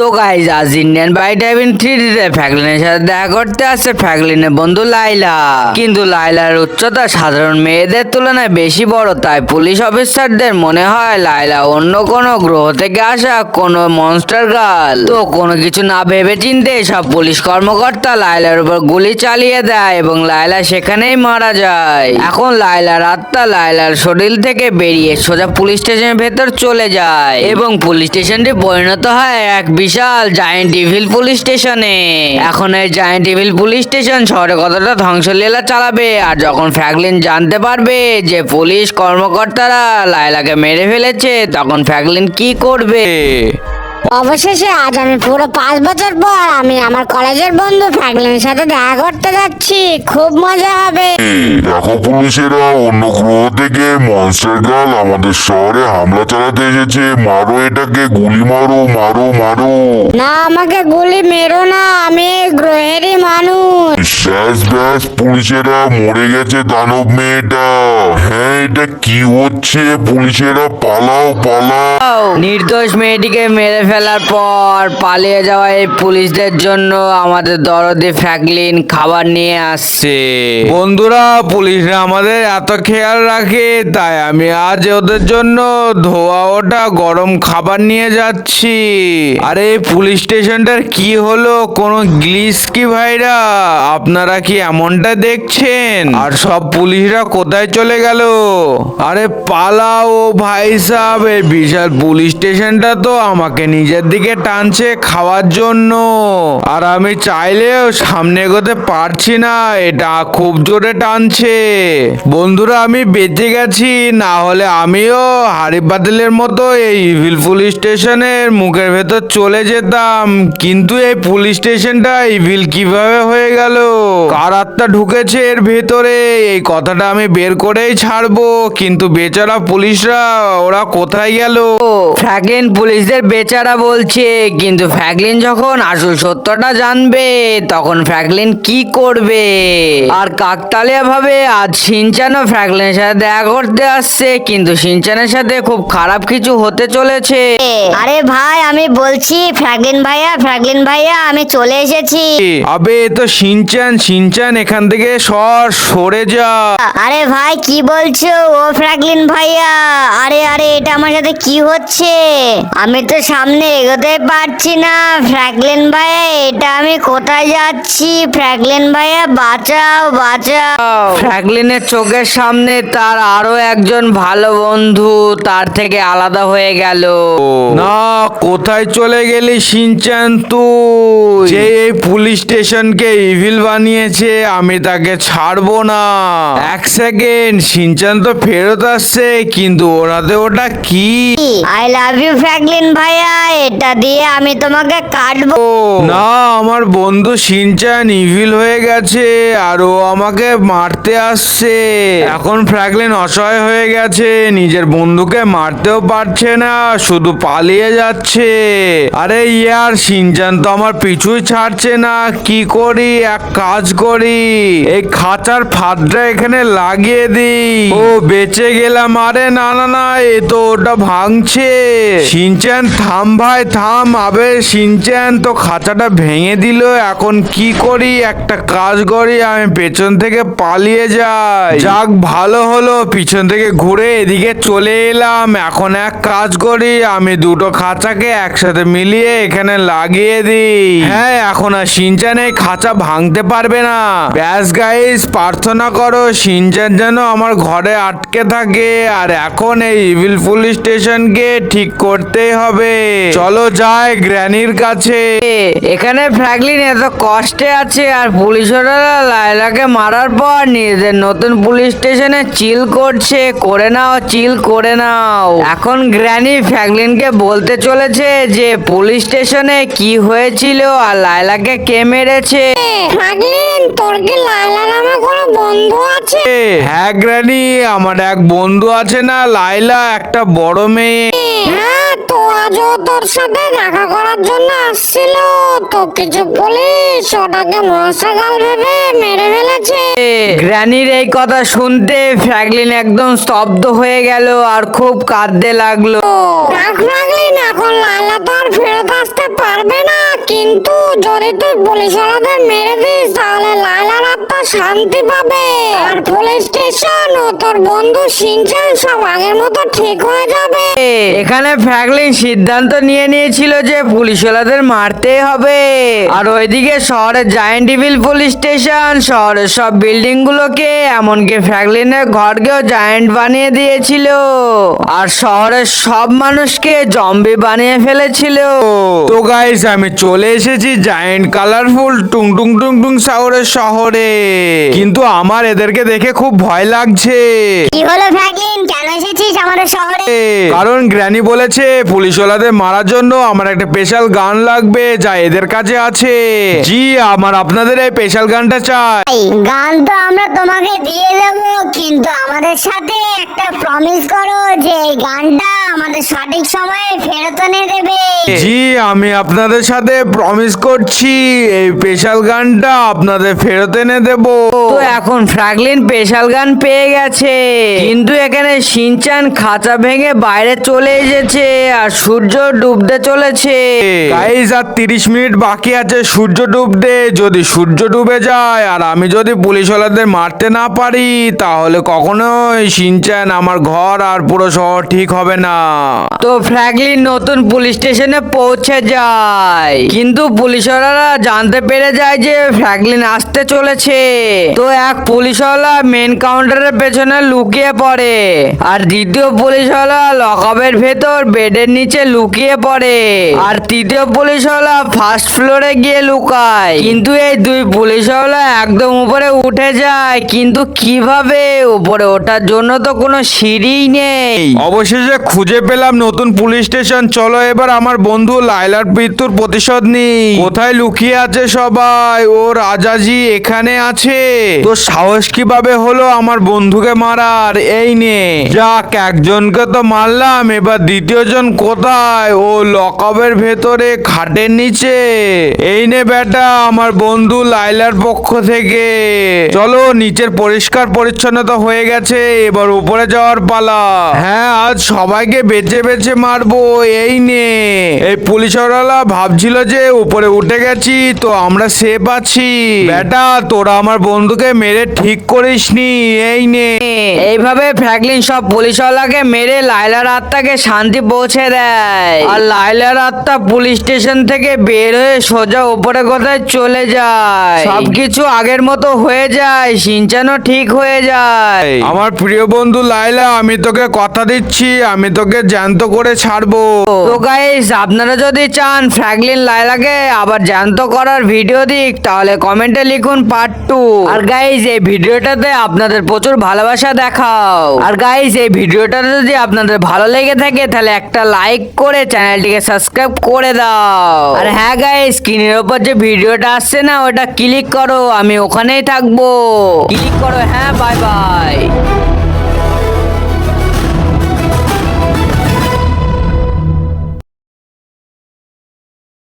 তো গাইজ আজ Indian by driving 3D ফ্র্যাঙ্কলিনের সাথে দেখা করতে আসছে ফ্র্যাঙ্কলিনের বন্ধু লাইলা। কিন্তু লাইলার উচ্চতা সাধারণ মেয়েদের তুলনায় বেশি বড়, তাই পুলিশ অফিসারদের মনে হয় লাইলা অন্য কোনো গ্রহ থেকে আসা কোনো মনস্টার গার্ল। তো কোনো কিছু না ভেবে চিন্তে সব পুলিশ কর্মকর্তা লাইলার উপর গুলি চালিয়ে দেয় এবং লাইলা সেখানেই মারা যায়। এখন লাইলার আত্মা লাইলার শরীর থেকে বেরিয়ে সোজা পুলিশ স্টেশনের ভেতর চলে যায় এবং পুলিশ স্টেশনটি পরিণত হয় এক বিশাল জায়ান্ট ইভিল পুলিশ স্টেশনে। এখন এই জায়ান্ট ইভিল পুলিশ স্টেশন শহরে কতটা ধ্বংসলীলা চালাবে, আর যখন ফ্র্যাঙ্কলিন জানতে পারবে যে পুলিশ কর্মকর্তারা লাইলাকে মেরে ফেলেছে, তখন ফ্র্যাঙ্কলিন কি করবে? অবশেষে আজ আমি পুরো 5 বছর পর আমি আমার কলেজের বন্ধু ফ্র্যাঙ্কলিনের সাথে দেখা করতে যাচ্ছি। খুব মজা হবে। দেখো, পুলিশেরা অন্য গ্রহ থেকে মনস্টার গার্ল আমাদের শহরে হামলা চালাতে এসেছে। মারো এটাকে, গুলি মারো মারো মারো। না, আমাকে গুলি মেরো না, আমি এই গ্রহেরই মানুষ। ব্যাস ব্যাস, পুলিশেরা মরে গেছে দানব মেয়েটা। হ্যাঁ, এটা কি হচ্ছে? পুলিশেরা পালাও পালাও। নির্দোষ মেয়েটিকে মেরে ফেলার পর পালিয়ে যাওয়া এই পুলিশদের জন্য আমাদের দরদি ফ্র্যাঙ্কলিন খাবার নিয়ে আসছে। বন্ধুরা, পুলিশরা আমাদের এত খেয়াল রাখে, তাই আমি আজ ওদের জন্য ধোয়া ওটা গরম খাবার নিয়ে যাচ্ছি। আরে পুলিশ স্টেশনটার কি হলো? কোনো গ্লিচ কি ভাইরা? আপনারা কি এমনটা দেখছেন? আর সব পুলিশরা কোথায় চলে গেল? আরে পালাও ভাই সাহেব, এই বিশাল পুলিশ স্টেশনটা তো আমাকে নিজের দিকে টানছে খাওয়ার জন্য, আর আমি চাইলেও সামনে এগোতে পারছি না, এটা খুব জোরে টানছে। বন্ধুরা, আমি বেঁচে গেছি, না হলে আমিও হাড়ি পাতিলের মতো এই ইভিল পুলিশ স্টেশনের মুখের ভেতর চলে যেতাম। কিন্তু এই পুলিশ স্টেশনটা ইভিল কিভাবে হয়ে গেল? কার আত্মা ঢুকেছে এর ভেতরে? এই কথাটা আমি বের করেই ছাড়বো। কিন্তু বেচারা পুলিশরা ওরা কোথায় গেল? ফ্র্যাঙ্কলিন পুলিশদের বেচারা বলছে, কিন্তু ফ্র্যাঙ্কলিন যখন আসল সত্যটা জানবে তখন ফ্র্যাঙ্কলিন কি করবে? আর কাকতালীয় ভাবে আজ শিনচানও ফ্র্যাঙ্কলিনের সাথে দেখা করতে আসছে, কিন্তু শিনচানের সাথে খুব খারাপ কিছু হতে চলেছে। আরে ভাই, আমি বলছি ফ্র্যাঙ্কলিন ভাইয়া আমি চলে এসেছি। আবে এ তো শিনচান। শিনচান, এখান থেকে সরে যা। আরে ভাই, কি বলছো? ও ফ্র্যাঙ্কলিন ভাইয়া, আরে এটা আমার সাথে কি হচ্ছে? আমি তো সামনে এগোতে পারছি না। ফ্র্যাঙ্কলিন ভাইয়া, এটা আমি কোথায় যাচ্ছি? ফ্র্যাঙ্কলিন ভাইয়া, বাঁচাও বাঁচাও। ফ্র্যাঙ্কলিনের চোখের সামনে তার আরো একজন ভালো বন্ধু তার থেকে আলাদা হয়ে গেল। না, কোথায় চলে গেলি শিনচান তুই? যে এই পুলিশ স্টেশনকে ইভিল বানিয়েছে, আমি তাকে ছাড়বো না। এক সেকেন্ড, শিনচান তো ফেরত আসছে, কিন্তু ওরাতে ওটা কি? আই লাভ ইউ ফ্র্যাঙ্কলিন ভাইয়া, এটা দিয়ে আমি তোমাকে কাটবো। না, আমার বন্ধু শিনচান ইভিল হয়ে গেছে আর ও আমাকে মারতে আসছে। এখন ফ্র্যাঙ্কলিন অসহায় হয়ে গেছে, নিজের বন্ধুকে মারতেও পারছে না, শুধু পালিয়ে যাচ্ছে। আরে ইয়ার, শিনচান তো আমার পিছুই ছাড়ছে না। কি করি? এক কাজ করি, এই খাঁচার ফাঁদটা এখানে লাগিয়ে দিই। ও, বেঁচে গেলাম। আরে না না না, এ তো ওটা ভাঙছে। শিনচান থাম ভাই থাম। আবে শিনচান তো খাঁচাটা ভেঙে দিল, এখন কি করি? একটা কাজ করি, আমি পেছন থেকে পালিয়ে যাই। যাক, ভালো হলো, পিছন থেকে ঘুরে এদিকে চলে এলাম। এখন এক কাজ করি, আমি দুটো খাঁচাকে একসাথে মিলিয়ে এখানে লাগিয়ে দিই। হ্যাঁ, এখন আর শিনচান এই খাঁচা ভাঙতে পারবে না। ব্যাস গাইস, প্রার্থনা করো শিনচান যেন আমার ঘরে আটকে থাকে। আর এখন এই ইভিল পুলিশ স্টেশনকে ঠিক করতেই হবে। চলো যাই গ্র্যানির কাছে। এখানে ফ্র্যাঙ্কলিন এত কষ্টে আছে, আর পুলিশরা লাইলাকে মারার পর নিজেদের নতুন পুলিশ স্টেশনে চিল করছে। করে নাও, চিল করে নাও। এখন গ্র্যানি ফ্র্যাঙ্কলিনকে বলতে চলেছে যে পুলিশ স্টেশনে কি হয়েছিল আর লাইলাকে কে মেরেছে। ফ্র্যাঙ্কলিন, তোর কি লাইলা নামে কোনো বন্ধু আছে? হ্যাঁ গ্র্যানি, আমার এক বন্ধু আছে না, লাইলা, একটা বড় মেয়ে। হ্যাঁ, তো আজও তোর সাথে দেখা করার জন্য আসছিল, তো কিছু পুলিশ ওটাকে মহাসাগাল ভেবে মেরে ফেলেছে। গ্র্যানির এই কথা শুনতে ফ্র্যাঙ্কলিন একদম স্তব্ধ হয়ে গেল আর খুব কাঁদতে লাগলো। দেখ ফ্র্যাঙ্কলিন, এখন লায়লা তো আর ফেরত আসতে পারবে না, কিন্তু যদি তুই পুলিশওয়ালাদের মেরে দিস তাহলে লায়লার আত্মা শান্তি পাবে, আর পুলিশ স্টেশন ও তোর বন্ধু শিনচান সব আগের মতো ঠিক হয়ে যাবে। এখানে ফ্র্যাঙ্কলিন সিদ্ধান্ত নিয়ে নিয়েছিল যে পুলিশওয়ালাদের মারতেই হবে। আর ওইদিকে শহরের জায়ান্ট ইভিল পুলিশ স্টেশন শহরের সব বিল্ডিং গুলোকে এমনকি ফ্র্যাঙ্কলিনের ঘরকেও জায়ান্ট বানিয়ে দিয়েছিল আর শহরের সব মানুষকে জম্বি বানিয়ে ফেলেছিল। তো গাইস, আমি চলে এসেছি জায়ান্ট কালারফুল টুং টুং টুং টুং শহরের শহরে, কিন্তু আমার এদেরকে দেখে খুব ভয় লাগছে। কি হলো ফ্র্যাঙ্কলিন, কেন এসেছিস আমাদের শহরে? কারণ গ্র্যানি বলেছে পুলিশওয়ালাদের মারার জন্য আমার একটা স্পেশাল গান লাগবে যা এদের কাছে আছে। জি, আমার আপনাদের এই স্পেশাল গানটা চাই। গান তো আমরা তোমাকে দিয়ে দেবো, কিন্তু আমাদের সাথে একটা প্রমিস করো যে এই গানটা আমাদের সঠিক সময়ে ফেরত এনে দেবে। জি, আমি আপনাদের সাথে প্রমিস করছি এই স্পেশাল গানটা আপনাদের ফেরত এনে দেব। তো এখন ফ্র্যাঙ্কলিন স্পেশাল গান পেয়ে গেছে, কিন্তু এখানে শিনচান খাঁচা ভেঙে বাইরে চলে এসেছে আর সূর্য ডুবতে চলেছে। গাইস, আর 30 মিনিট বাকি আছে সূর্য ডুবতে। যদি সূর্য ডুবে যায় আর আমি যদি পুলিশওয়ালাদের মারতে না পারি তাহলে কখনোই শিনচান আমার ঘর আর পুরো শহর ঠিক হবে না। তো ফ্র্যাঙ্কলিন নতুন পুলিশ স্টেশনে পৌঁছে যায়, কিন্তু পুলিশওয়ালারা জানতে পেরে যায় যে ফ্র্যাঙ্কলিন আসতে চলেছে। তো এক পুলিশওয়ালা মেন কাউন্টারের পেছনে লুকিয়ে পড়ে আর দ্বিতীয় পুলিশওয়ালা লকআপের ভেতর বেডের নিচে লুকিয়ে পড়ে আর তৃতীয় পুলিশওয়ালা ফার্স্ট ফ্লোরে গিয়ে লুকায়। কিন্তু এই দুই পুলিশওয়ালা একদম উপরে উঠে যায়, কিন্তু কিভাবে? উপরে ওঠার জন্য তো কোনো সিঁড়িই নেই। অবশেষে খুঁজে পেলাম নতুন পুলিশ স্টেশন। চলো এবার আমার বন্ধু লায়লার মৃত্যুর প্রতিশোধ নিই। কোথায় লুকিয়ে আছে সবাই? ও রাজাজি এখানে আছে। তো সাহস কিভাবে হলো আমার বন্ধুকে মারার? এই নে, যাক একজনকে তো মারলাম, এবার দ্বিতীয় জন কোথায়? ও লকআপের ভেতরে খাটের নিচে। এই নে বেটা, আমার বন্ধু লায়লার পক্ষ থেকে। চলো, নিচের পরিষ্কার পরিচ্ছন্নতা হয়ে গেছে, এবার উপরে যাওয়ার পালা। হ্যাঁ, আজ সবাইকে বেঁচে বেঁচে মারবো। এই নে। এই পুলিশওয়ালা ভাবছিল যে উপরে উঠে গেছি তো আমরা সেফ আছি। বেটা, তোরা আমার বন্ধুকে মেরে ঠিক করিসনি। এই নে। এইভাবে ফ্র্যাঙ্কলিন সব পুলিশওয়ালাকে মেরে লায়লার আত্মাকে শান্তি পৌঁছে দেয় আর লায়লার আত্মা পুলিশ স্টেশন থেকে বের হয়ে সোজা উপরে কোথায় চলে যায়। সবকিছু আগের মতো হয়ে যায়, শিনচানও ঠিক হয়ে যায়। আমার প্রিয় বন্ধু লায়লা, আমি তোকে কথা দিচ্ছি, আমি তোকে জ্যান্ত করে ছাড়বো। তো গাইস, আপনারা যদি চান ফ্র্যাঙ্কলিন লায়লাকে আবার জ্যান্ত করার ভিডিও দিক তাহলে কমেন্টে লিখুন পার্ট 2। আর গাইস, এই ভিডিওটাতে আপনাদের প্রচুর ভালোবাসা দেখাও। আর গাইস, এই ভিডিওটা যদি আপনাদের ভালো লেগে থাকে তাহলে একটা লাইক করে চ্যানেলটিকে সাবস্ক্রাইব করে দাও। আর হ্যাঁ গাইস, স্ক্রিনের উপর যে ভিডিওটা আসছে না ওটা ক্লিক করো, আমি ওখানেই থাকবো। ক্লিক করো। হ্যাঁ, বাই বাই।